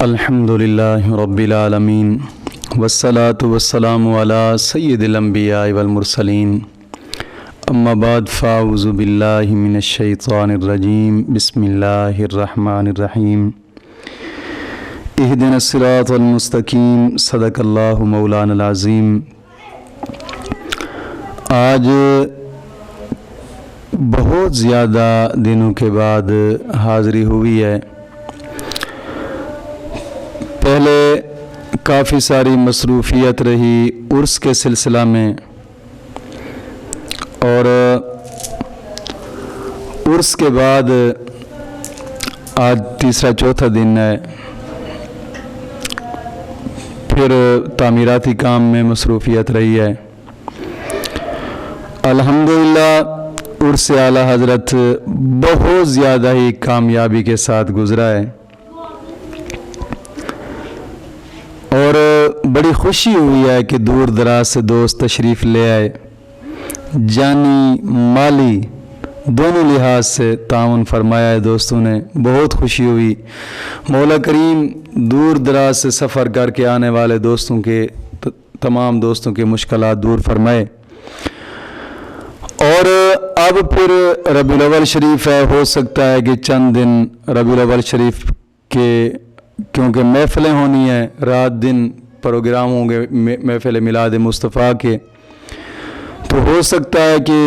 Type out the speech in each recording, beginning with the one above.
الحمدللہ رب العالمین والصلاة والسلام علی سید الانبیاء والمرسلین اما بعد فاعوذ باللہ من الشیطان الرجیم بسم اللہ الرحمن الرحیم اہدنا الصراط المستقیم صدق اللہ مولانا العظیم۔ آج بہت زیادہ دنوں کے بعد حاضری ہوئی ہے۔ پہلے کافی ساری مصروفیت رہی عرس کے سلسلہ میں، اور عرس کے بعد آج تیسرا چوتھا دن ہے، پھر تعمیراتی کام میں مصروفیت رہی ہے۔ الحمدللہ عرس اعلیٰ حضرت بہت زیادہ ہی کامیابی کے ساتھ گزرا ہے، اور بڑی خوشی ہوئی ہے کہ دور دراز سے دوست تشریف لے آئے، جانی مالی دونوں لحاظ سے تعاون فرمایا ہے دوستوں نے، بہت خوشی ہوئی۔ مولا کریم دور دراز سے سفر کر کے آنے والے دوستوں کے تمام دوستوں کے مشکلات دور فرمائے۔ اور اب پھر ربیع الاول شریف ہے، ہو سکتا ہے کہ چند دن ربیع الاول شریف کے، کیونکہ محفلیں ہونی ہیں، رات دن پروگرام ہوں گے محفل میلاد مصطفیٰ کے، تو ہو سکتا ہے کہ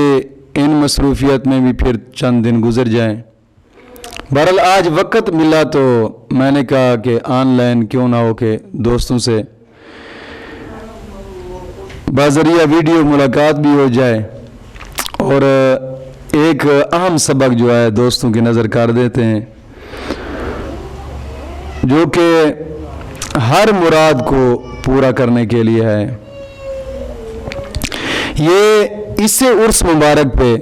ان مصروفیت میں بھی پھر چند دن گزر جائیں۔ بہرحال آج وقت ملا تو میں نے کہا کہ آن لائن کیوں نہ ہو کہ دوستوں سے بذریعہ ویڈیو ملاقات بھی ہو جائے، اور ایک اہم سبق جو ہے دوستوں کی نظر کر دیتے ہیں، جو کہ ہر مراد کو پورا کرنے کے لیے ہے۔ یہ اس سے عرس مبارک پہ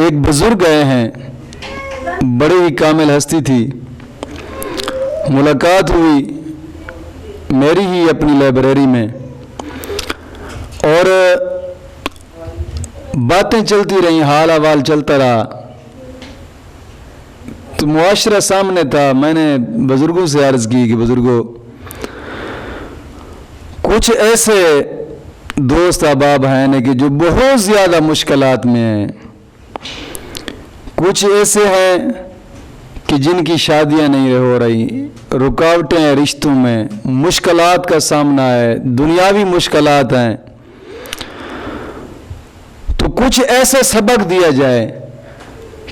ایک بزرگ آئے ہیں، بڑی ہی کامل ہستی تھی، ملاقات ہوئی میری ہی اپنی لائبریری میں، اور باتیں چلتی رہیں، حال احوال چلتا رہا، تو معاشرہ سامنے تھا۔ میں نے بزرگوں سے عرض کی کہ بزرگوں، کچھ ایسے دوست احباب ہیں کہ جو بہت زیادہ مشکلات میں ہیں، کچھ ایسے ہیں کہ جن کی شادیاں نہیں ہو رہی، رکاوٹیں ہیں رشتوں میں، مشکلات کا سامنا ہے، دنیاوی مشکلات ہیں، تو کچھ ایسے سبق دیا جائے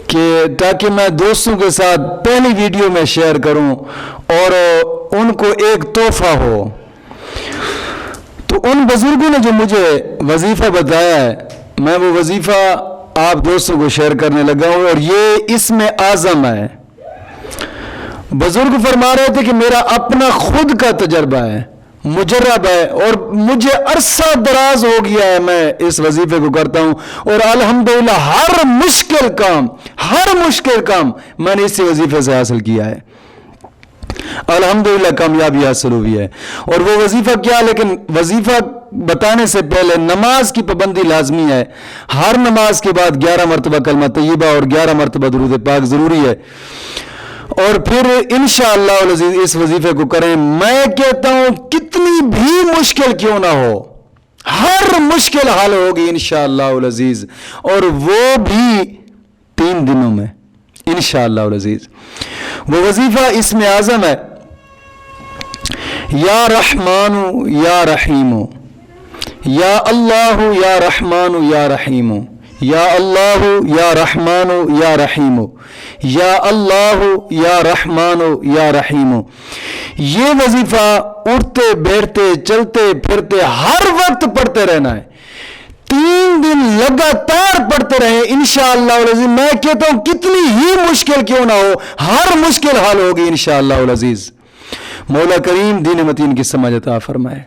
کہ تاکہ میں دوستوں کے ساتھ پہلی ویڈیو میں شیئر کروں اور ان کو ایک تحفہ ہو۔ تو ان بزرگوں نے جو مجھے وظیفہ بتایا ہے، میں وہ وظیفہ آپ دوستوں کو شیئر کرنے لگا ہوں، اور یہ اس میں اعظم ہے۔ بزرگ فرما رہے تھے کہ میرا اپنا خود کا تجربہ ہے، مجرب ہے، اور مجھے عرصہ دراز ہو گیا ہے میں اس وظیفے کو کرتا ہوں، اور الحمدللہ ہر مشکل کام میں نے اسی وظیفے سے حاصل کیا ہے، الحمدللہ کامیابی حاصل ہوئی ہے۔ اور وہ وظیفہ کیا، لیکن وظیفہ بتانے سے پہلے نماز کی پابندی لازمی ہے، ہر نماز کے بعد 11 مرتبہ کلمہ طیبہ اور 11 مرتبہ درود پاک ضروری ہے، اور پھر انشاءاللہ العزیز اس وظیفے کو کریں۔ میں کہتا ہوں کتنی بھی مشکل کیوں نہ ہو، ہر مشکل حل ہوگی انشاءاللہ العزیز، اور وہ بھی 3 دنوں میں انشاءاللہ العزیز۔ وہ وظیفہ اس میں اعظم ہے، یا رحمان یا رحیم، یا اللہ یا رحمان یا رحیم، یا اللہ یا رحمان یا رحیم، یا اللہ یا رحمان یا رحیم۔ یہ وظیفہ اٹھتے بیٹھتے چلتے پھرتے ہر وقت پڑھتے رہنا ہے، 3 دن لگاتار پڑھتے رہیں انشاءاللہ العزیز۔ میں کہتا ہوں کتنی ہی مشکل کیوں نہ ہو، ہر مشکل حل ہوگی انشاءاللہ العزیز۔ مولا کریم دین متین کی سمجھ عطا فرمائے۔